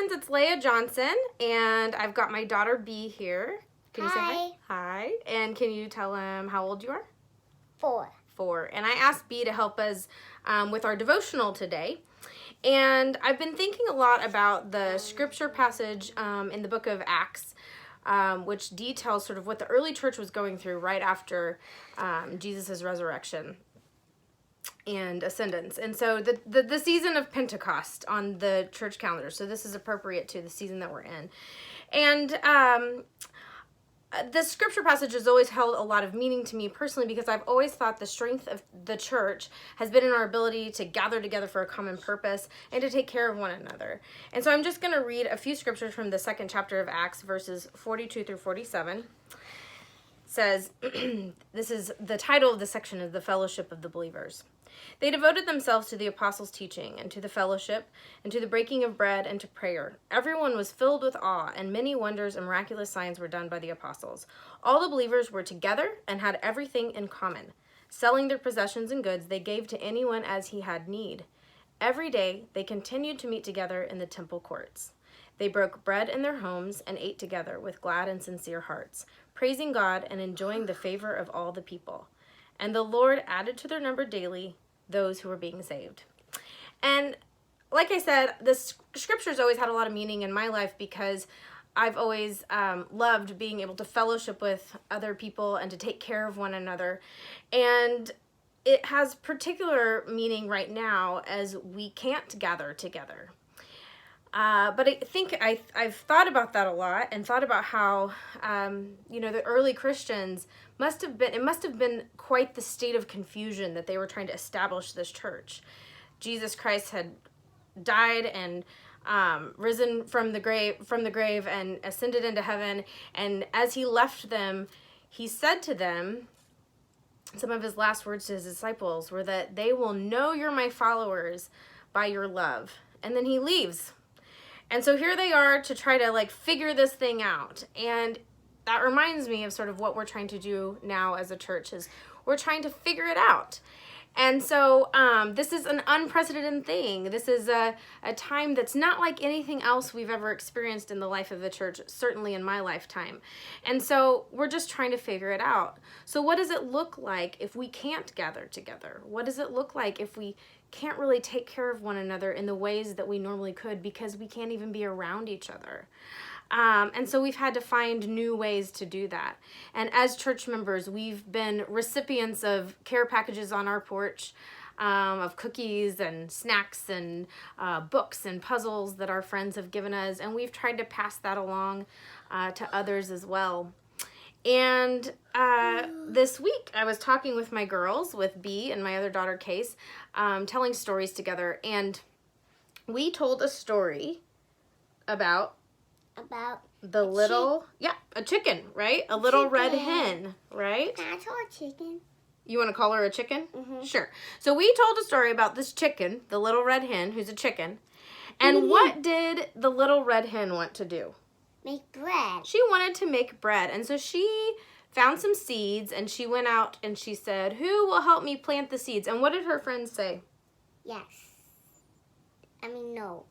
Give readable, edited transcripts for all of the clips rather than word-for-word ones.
friends, it's Leah Johnson, and I've got my daughter B here. Can you say hi? Hi. And can you tell them how old you are? 4. 4. And I asked B to help us with our devotional today. And I've been thinking a lot about the scripture passage in the book of Acts, which details sort of what the early church was going through right after Jesus' resurrection and ascendance. And so the season of Pentecost on the church calendar. So this is appropriate to the season that we're in. And the scripture passage has always held a lot of meaning to me personally, because I've always thought the strength of the church has been in our ability to gather together for a common purpose and to take care of one another. And so I'm just going to read a few scriptures from the 2nd chapter of Acts, verses 42 through 47. It says, this is the title of the section, is the fellowship of the believers. They devoted themselves to the apostles' teaching and to the fellowship and to the breaking of bread and to prayer. Everyone was filled with awe, and many wonders and miraculous signs were done by the apostles. All the believers were together and had everything in common. Selling their possessions and goods, they gave to anyone as he had need. Every day they continued to meet together in the temple courts. They broke bread in their homes and ate together with glad and sincere hearts, praising God and enjoying the favor of all the people. And the Lord added to their number daily those who were being saved. And like I said, the scriptures always had a lot of meaning in my life, because I've always loved being able to fellowship with other people and to take care of one another. And it has particular meaning right now as we can't gather together. But I think I've thought about that a lot, and thought about how, the early Christians must have been quite the state of confusion that they were trying to establish this church. Jesus Christ had died and risen from the grave and ascended into heaven. And as he left them, he said to them, some of his last words to his disciples were that they will know you're my followers by your love. And then he leaves. And so here they are to try to figure this thing out. And that reminds me of sort of what we're trying to do now as a church, is we're trying to figure it out. And so this is an unprecedented thing. This is a time that's not like anything else we've ever experienced in the life of the church, certainly in my lifetime. And so we're just trying to figure it out. So what does it look like if we can't gather together? What does it look like if we can't really take care of one another in the ways that we normally could, because we can't even be around each other? And so we've had to find new ways to do that. And as church members, we've been recipients of care packages on our porch, of cookies and snacks and books and puzzles that our friends have given us. And we've tried to pass that along to others as well. And this week I was talking with my girls, with B and my other daughter Case, telling stories together. And we told a story about the little, a chicken, right? A little red hen, right? Can I call her chicken? You want to call her a chicken? Mm-hmm. Sure. So we told a story about this chicken, the little red hen, who's a chicken. And what did the little red hen want to do? Make bread. She wanted to make bread. And so she found some seeds, and she went out and she said, "Who will help me plant the seeds?" And what did her friends say? Yes. No.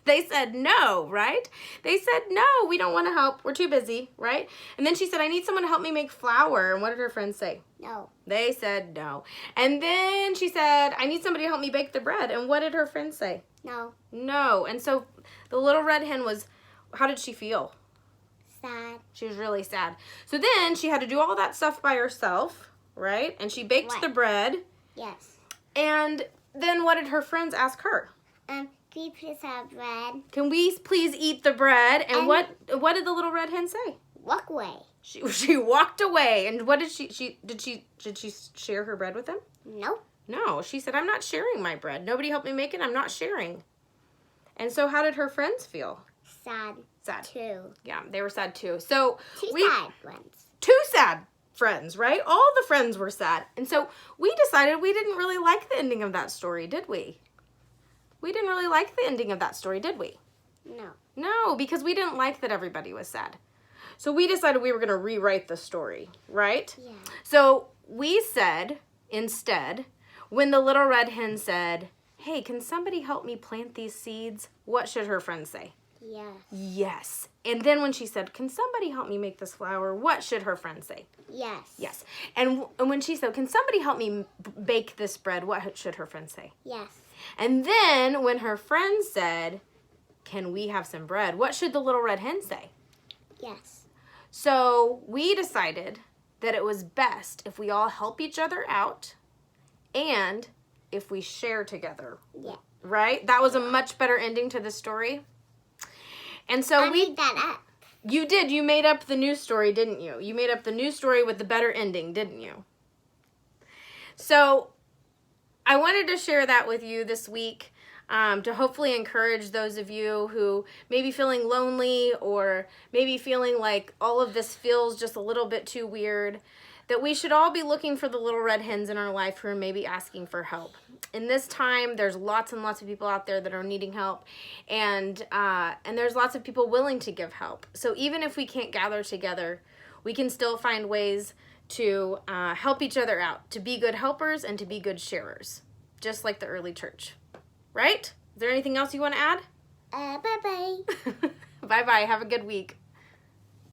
They said no, right? They said, "No, we don't want to help. We're too busy," right? And then she said, "I need someone to help me make flour." And what did her friends say? No. They said no. And then she said, "I need somebody to help me bake the bread." And what did her friends say? No. No. And so the little red hen how did she feel? Sad. She was really sad. So then she had to do all that stuff by herself, right? And she baked the bread. Yes. And then what did her friends ask her? Can you please have bread? Can we please eat the bread? And what did the little red hen say? Walk away. She walked away. And what did did she share her bread with them? No. No, she said, "I'm not sharing my bread. Nobody helped me make it. I'm not sharing." And so how did her friends feel? Sad. Sad. Too. Yeah, they were sad too. So sad friends. 2 sad friends, right? All the friends were sad. And so we decided we didn't really like the ending of that story, did we? We didn't really like the ending of that story, did we? No. No, because we didn't like that everybody was sad. So we decided we were going to rewrite the story, right? Yeah. So we said, instead, when the little red hen said, hey, can somebody help me plant these seeds? What should her friend say? Yes. Yes. And then when she said, can somebody help me make this flour? What should her friend say? Yes. Yes. And when she said, can somebody help me bake this bread? What should her friend say? Yes. And then when her friend said, can we have some bread? What should the little red hen say? Yes. So we decided that it was best if we all help each other out and if we share together. Yeah. Right? That was a much better ending to the story. And so I made that up. You did. You made up the new story, didn't you? You made up the new story with the better ending, didn't you? So I wanted to share that with you this week to hopefully encourage those of you who may be feeling lonely or maybe feeling like all of this feels just a little bit too weird, that we should all be looking for the little red hens in our life who are maybe asking for help. In this time, there's lots and lots of people out there that are needing help, and there's lots of people willing to give help. So even if we can't gather together, we can still find ways to help each other out, to be good helpers and to be good sharers, just like the early church. Right? Is there anything else you want to add? Bye-bye. Bye-bye. Have a good week.